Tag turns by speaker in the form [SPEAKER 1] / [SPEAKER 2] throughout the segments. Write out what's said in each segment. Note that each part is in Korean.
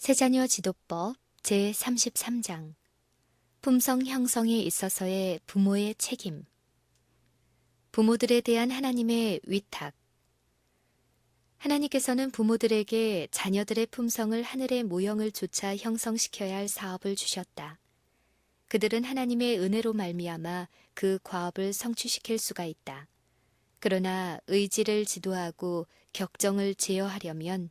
[SPEAKER 1] 세자녀 지도법 제33장 품성 형성에 있어서의 부모의 책임. 부모들에 대한 하나님의 위탁. 하나님께서는 부모들에게 자녀들의 품성을 하늘의 모형을 조차 형성시켜야 할 사업을 주셨다. 그들은 하나님의 은혜로 말미암아 그 과업을 성취시킬 수가 있다. 그러나 의지를 지도하고 격정을 제어하려면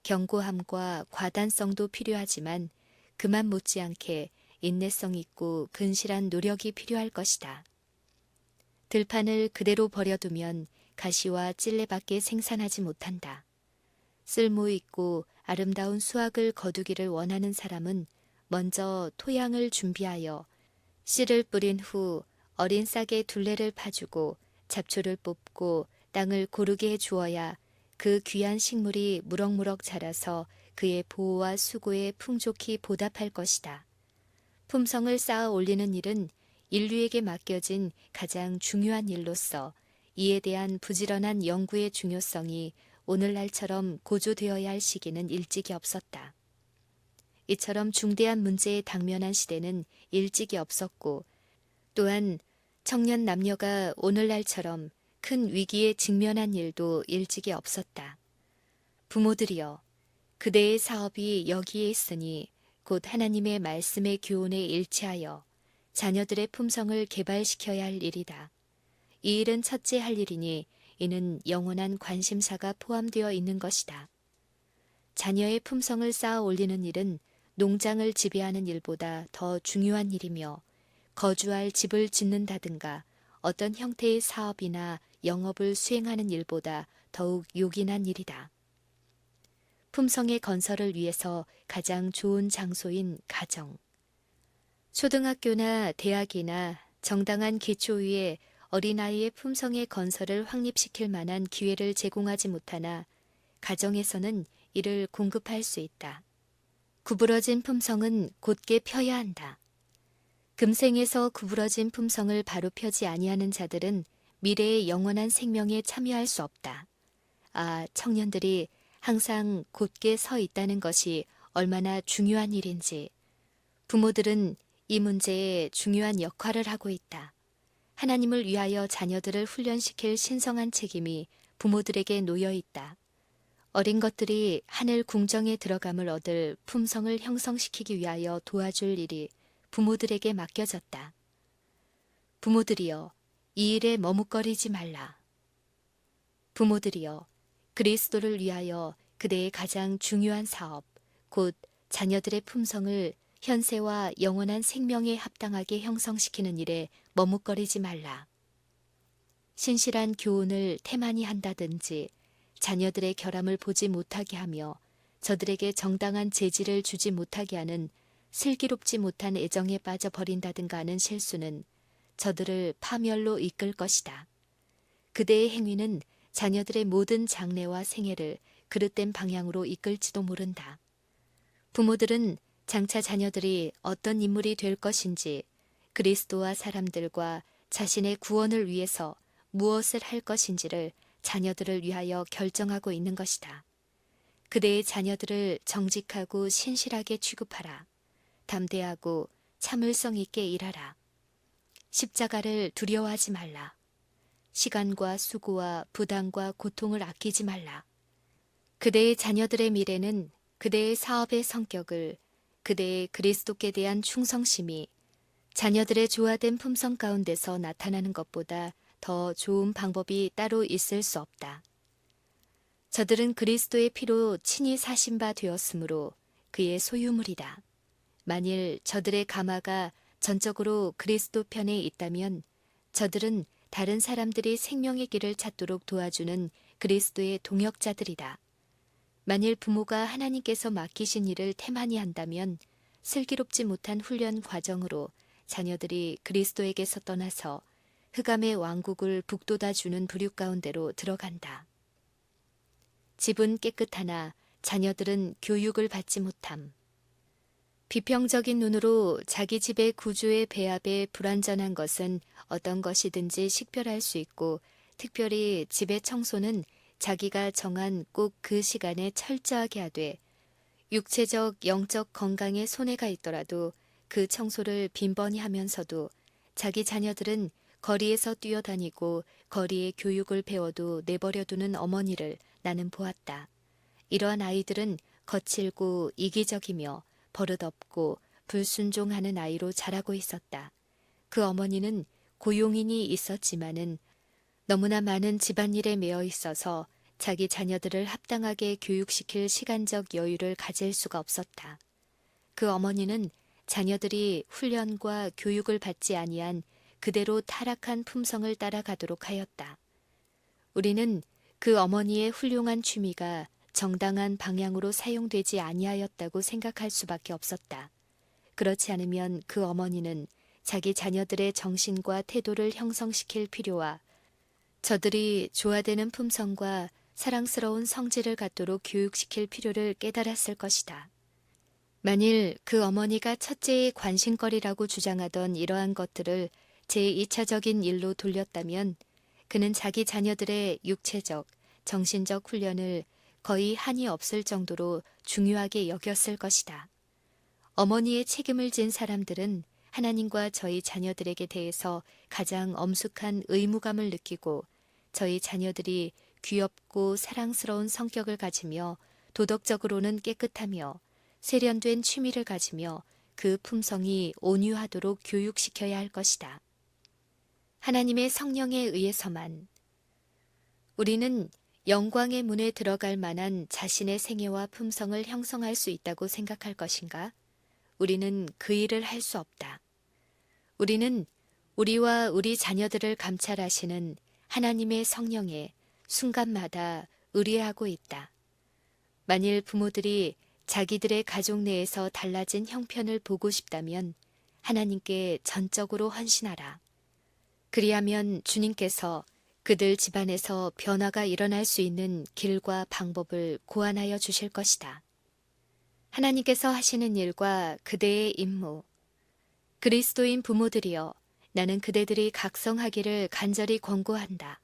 [SPEAKER 1] 견고함과 과단성도 필요하지만 그만 못지않게 인내성 있고 근실한 노력이 필요할 것이다. 들판을 그대로 버려두면 가시와 찔레밖에 생산하지 못한다. 쓸모 있고 아름다운 수확을 거두기를 원하는 사람은 먼저 토양을 준비하여 씨를 뿌린 후 어린 싹의 둘레를 파주고 잡초를 뽑고 땅을 고르게 해 주어야 그 귀한 식물이 무럭무럭 자라서 그의 보호와 수고에 풍족히 보답할 것이다. 품성을 쌓아 올리는 일은 인류에게 맡겨진 가장 중요한 일로서 이에 대한 부지런한 연구의 중요성이 오늘날처럼 고조되어야 할 시기는 일찍이 없었다. 이처럼 중대한 문제에 당면한 시대는 일찍이 없었고 또한 청년 남녀가 오늘날처럼 큰 위기에 직면한 일도 일찍이 없었다. 부모들이여, 그대의 사업이 여기에 있으니 곧 하나님의 말씀의 교훈에 일치하여 자녀들의 품성을 개발시켜야 할 일이다. 이 일은 첫째 할 일이니 이는 영원한 관심사가 포함되어 있는 것이다. 자녀의 품성을 쌓아 올리는 일은 농장을 지배하는 일보다 더 중요한 일이며 거주할 집을 짓는다든가 어떤 형태의 사업이나 영업을 수행하는 일보다 더욱 요긴한 일이다. 품성의 건설을 위해서 가장 좋은 장소인 가정. 초등학교나 대학이나 정당한 기초 위에 어린아이의 품성의 건설을 확립시킬 만한 기회를 제공하지 못하나 가정에서는 이를 공급할 수 있다. 구부러진 품성은 곧게 펴야 한다. 금생에서 구부러진 품성을 바로 펴지 아니하는 자들은 미래의 영원한 생명에 참여할 수 없다. 아, 청년들이 항상 곧게 서 있다는 것이 얼마나 중요한 일인지 부모들은 이 문제에 중요한 역할을 하고 있다. 하나님을 위하여 자녀들을 훈련시킬 신성한 책임이 부모들에게 놓여 있다. 어린 것들이 하늘 궁정에 들어감을 얻을 품성을 형성시키기 위하여 도와줄 일이 부모들에게 맡겨졌다. 부모들이여, 이 일에 머뭇거리지 말라. 부모들이여, 그리스도를 위하여 그대의 가장 중요한 사업, 곧 자녀들의 품성을 현세와 영원한 생명에 합당하게 형성시키는 일에 머뭇거리지 말라. 신실한 교훈을 태만히 한다든지 자녀들의 결함을 보지 못하게 하며 저들에게 정당한 재질을 주지 못하게 하는 슬기롭지 못한 애정에 빠져버린다든가 하는 실수는 저들을 파멸로 이끌 것이다. 그대의 행위는 자녀들의 모든 장래와 생애를 그릇된 방향으로 이끌지도 모른다. 부모들은 장차 자녀들이 어떤 인물이 될 것인지 그리스도와 사람들과 자신의 구원을 위해서 무엇을 할 것인지를 자녀들을 위하여 결정하고 있는 것이다. 그대의 자녀들을 정직하고 신실하게 취급하라. 담대하고 참을성 있게 일하라. 십자가를 두려워하지 말라. 시간과 수고와 부담과 고통을 아끼지 말라. 그대의 자녀들의 미래는 그대의 사업의 성격을 그대의 그리스도께 대한 충성심이 자녀들의 조화된 품성 가운데서 나타나는 것보다 더 좋은 방법이 따로 있을 수 없다. 저들은 그리스도의 피로 친히 사신 바 되었으므로 그의 소유물이다. 만일 저들의 가마가 전적으로 그리스도 편에 있다면 저들은 다른 사람들이 생명의 길을 찾도록 도와주는 그리스도의 동역자들이다. 만일 부모가 하나님께서 맡기신 일을 태만히 한다면 슬기롭지 못한 훈련 과정으로 자녀들이 그리스도에게서 떠나서 흑암의 왕국을 북돋아주는 부류 가운데로 들어간다. 집은 깨끗하나 자녀들은 교육을 받지 못함. 비평적인 눈으로 자기 집의 구조의 배합에 불완전한 것은 어떤 것이든지 식별할 수 있고 특별히 집의 청소는 자기가 정한 꼭 그 시간에 철저하게 하되 육체적, 영적 건강에 손해가 있더라도 그 청소를 빈번히 하면서도 자기 자녀들은 거리에서 뛰어다니고 거리에 교육을 배워도 내버려두는 어머니를 나는 보았다. 이러한 아이들은 거칠고 이기적이며 버릇없고 불순종하는 아이로 자라고 있었다. 그 어머니는 고용인이 있었지만은 너무나 많은 집안일에 매여 있어서 자기 자녀들을 합당하게 교육시킬 시간적 여유를 가질 수가 없었다. 그 어머니는 자녀들이 훈련과 교육을 받지 아니한 그대로 타락한 품성을 따라가도록 하였다. 우리는 그 어머니의 훌륭한 취미가 정당한 방향으로 사용되지 아니하였다고 생각할 수밖에 없었다. 그렇지 않으면 그 어머니는 자기 자녀들의 정신과 태도를 형성시킬 필요와 저들이 조화되는 품성과 사랑스러운 성질을 갖도록 교육시킬 필요를 깨달았을 것이다. 만일 그 어머니가 첫째의 관심거리라고 주장하던 이러한 것들을 제2차적인 일로 돌렸다면 그는 자기 자녀들의 육체적, 정신적 훈련을 거의 한이 없을 정도로 중요하게 여겼을 것이다. 어머니의 책임을 진 사람들은 하나님과 저희 자녀들에게 대해서 가장 엄숙한 의무감을 느끼고 저희 자녀들이 귀엽고 사랑스러운 성격을 가지며 도덕적으로는 깨끗하며 세련된 취미를 가지며 그 품성이 온유하도록 교육시켜야 할 것이다. 하나님의 성령에 의해서만 우리는 영광의 문에 들어갈 만한 자신의 생애와 품성을 형성할 수 있다고 생각할 것인가? 우리는 그 일을 할 수 없다. 우리는 우리와 우리 자녀들을 감찰하시는 하나님의 성령에 순간마다 의뢰하고 있다. 만일 부모들이 자기들의 가족 내에서 달라진 형편을 보고 싶다면 하나님께 전적으로 헌신하라. 그리하면 주님께서 그들 집안에서 변화가 일어날 수 있는 길과 방법을 고안하여 주실 것이다. 하나님께서 하시는 일과 그대의 임무. 그리스도인 부모들이여, 나는 그대들이 각성하기를 간절히 권고한다.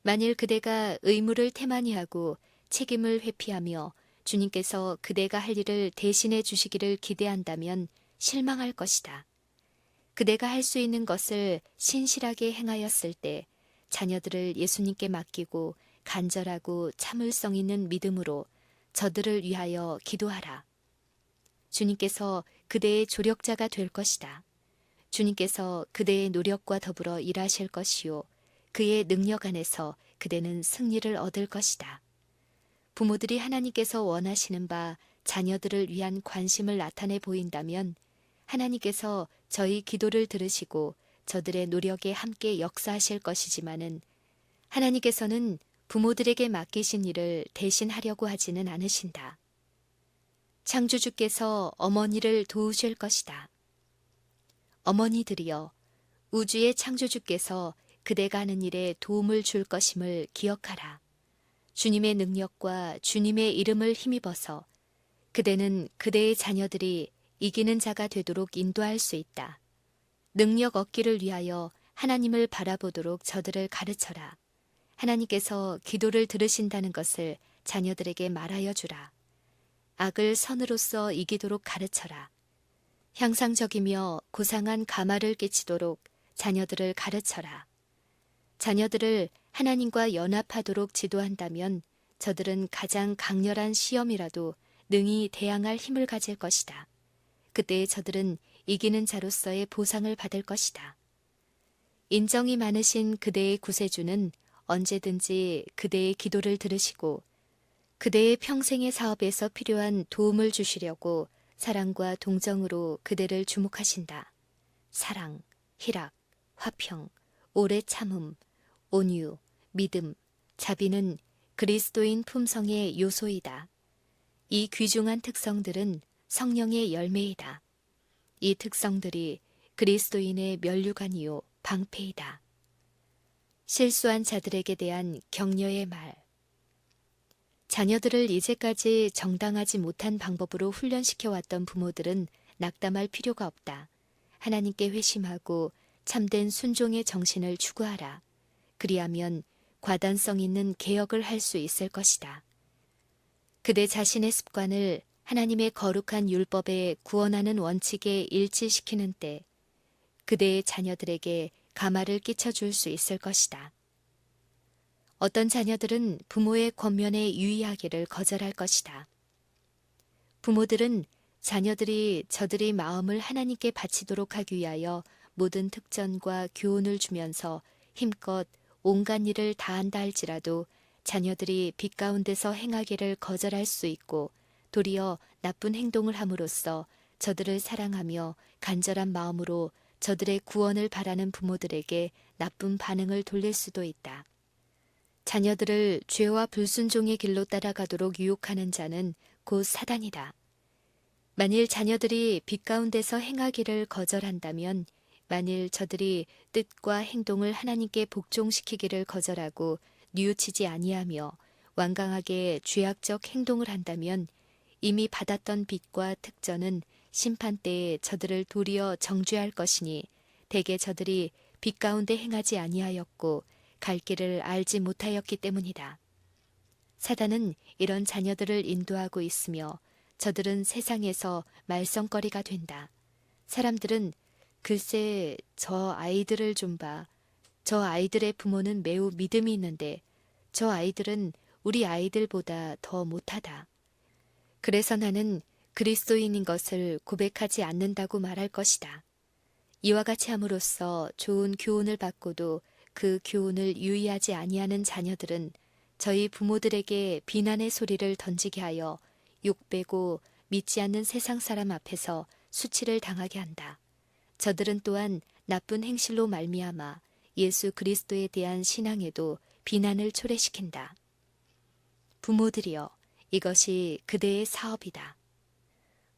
[SPEAKER 1] 만일 그대가 의무를 태만히 하고 책임을 회피하며 주님께서 그대가 할 일을 대신해 주시기를 기대한다면 실망할 것이다. 그대가 할 수 있는 것을 신실하게 행하였을 때 자녀들을 예수님께 맡기고 간절하고 참을성 있는 믿음으로 저들을 위하여 기도하라. 주님께서 그대의 조력자가 될 것이다. 주님께서 그대의 노력과 더불어 일하실 것이요. 그의 능력 안에서 그대는 승리를 얻을 것이다. 부모들이 하나님께서 원하시는 바 자녀들을 위한 관심을 나타내 보인다면 하나님께서 저희 기도를 들으시고 저들의 노력에 함께 역사하실 것이지만은 하나님께서는 부모들에게 맡기신 일을 대신 하려고 하지는 않으신다. 창조주께서 어머니를 도우실 것이다. 어머니들이여, 우주의 창조주께서 그대가 하는 일에 도움을 줄 것임을 기억하라. 주님의 능력과 주님의 이름을 힘입어서 그대는 그대의 자녀들이 이기는 자가 되도록 인도할 수 있다. 능력 얻기를 위하여 하나님을 바라보도록 저들을 가르쳐라. 하나님께서 기도를 들으신다는 것을 자녀들에게 말하여 주라. 악을 선으로써 이기도록 가르쳐라. 향상적이며 고상한 감화를 끼치도록 자녀들을 가르쳐라. 자녀들을 하나님과 연합하도록 지도한다면 저들은 가장 강렬한 시험이라도 능히 대항할 힘을 가질 것이다. 그때 저들은 이기는 자로서의 보상을 받을 것이다. 인정이 많으신 그대의 구세주는 언제든지 그대의 기도를 들으시고 그대의 평생의 사업에서 필요한 도움을 주시려고 사랑과 동정으로 그대를 주목하신다. 사랑, 희락, 화평, 오래 참음, 온유, 믿음, 자비는 그리스도인 품성의 요소이다. 이 귀중한 특성들은 성령의 열매이다. 이 특성들이 그리스도인의 면류관이요 방패이다. 실수한 자들에게 대한 격려의 말. 자녀들을 이제까지 정당하지 못한 방법으로 훈련시켜왔던 부모들은 낙담할 필요가 없다. 하나님께 회심하고 참된 순종의 정신을 추구하라. 그리하면 과단성 있는 개혁을 할 수 있을 것이다. 그대 자신의 습관을 하나님의 거룩한 율법에 구원하는 원칙에 일치시키는 때 그대의 자녀들에게 가마를 끼쳐줄 수 있을 것이다. 어떤 자녀들은 부모의 권면에 유의하기를 거절할 것이다. 부모들은 자녀들이 저들의 마음을 하나님께 바치도록 하기 위하여 모든 특전과 교훈을 주면서 힘껏 온갖 일을 다한다 할지라도 자녀들이 빛 가운데서 행하기를 거절할 수 있고 도리어 나쁜 행동을 함으로써 저들을 사랑하며 간절한 마음으로 저들의 구원을 바라는 부모들에게 나쁜 반응을 돌릴 수도 있다. 자녀들을 죄와 불순종의 길로 따라가도록 유혹하는 자는 곧 사단이다. 만일 자녀들이 빛 가운데서 행하기를 거절한다면 만일 저들이 뜻과 행동을 하나님께 복종시키기를 거절하고 뉘우치지 아니하며 완강하게 죄악적 행동을 한다면 이미 받았던 빛과 특전은 심판 때에 저들을 도리어 정죄할 것이니 대개 저들이 빛 가운데 행하지 아니하였고 갈 길을 알지 못하였기 때문이다. 사단은 이런 자녀들을 인도하고 있으며 저들은 세상에서 말썽거리가 된다. 사람들은 글쎄 저 아이들을 좀 봐. 저 아이들의 부모는 매우 믿음이 있는데 저 아이들은 우리 아이들보다 더 못하다. 그래서 나는 그리스도인인 것을 고백하지 않는다고 말할 것이다. 이와 같이 함으로써 좋은 교훈을 받고도 그 교훈을 유의하지 아니하는 자녀들은 저희 부모들에게 비난의 소리를 던지게 하여 욕되고 믿지 않는 세상 사람 앞에서 수치를 당하게 한다. 저들은 또한 나쁜 행실로 말미암아 예수 그리스도에 대한 신앙에도 비난을 초래시킨다. 부모들이여, 이것이 그대의 사업이다.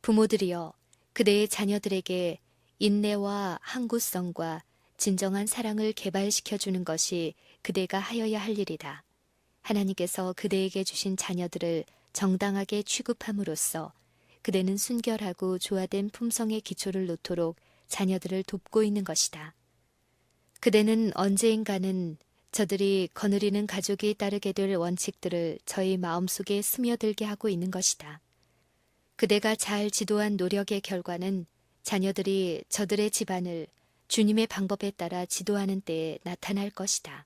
[SPEAKER 1] 부모들이여, 그대의 자녀들에게 인내와 항구성과 진정한 사랑을 개발시켜주는 것이 그대가 하여야 할 일이다. 하나님께서 그대에게 주신 자녀들을 정당하게 취급함으로써 그대는 순결하고 조화된 품성의 기초를 놓도록 자녀들을 돕고 있는 것이다. 그대는 언제인가는 저들이 거느리는 가족이 따르게 될 원칙들을 저희 마음속에 스며들게 하고 있는 것이다. 그대가 잘 지도한 노력의 결과는 자녀들이 저들의 집안을 주님의 방법에 따라 지도하는 때에 나타날 것이다.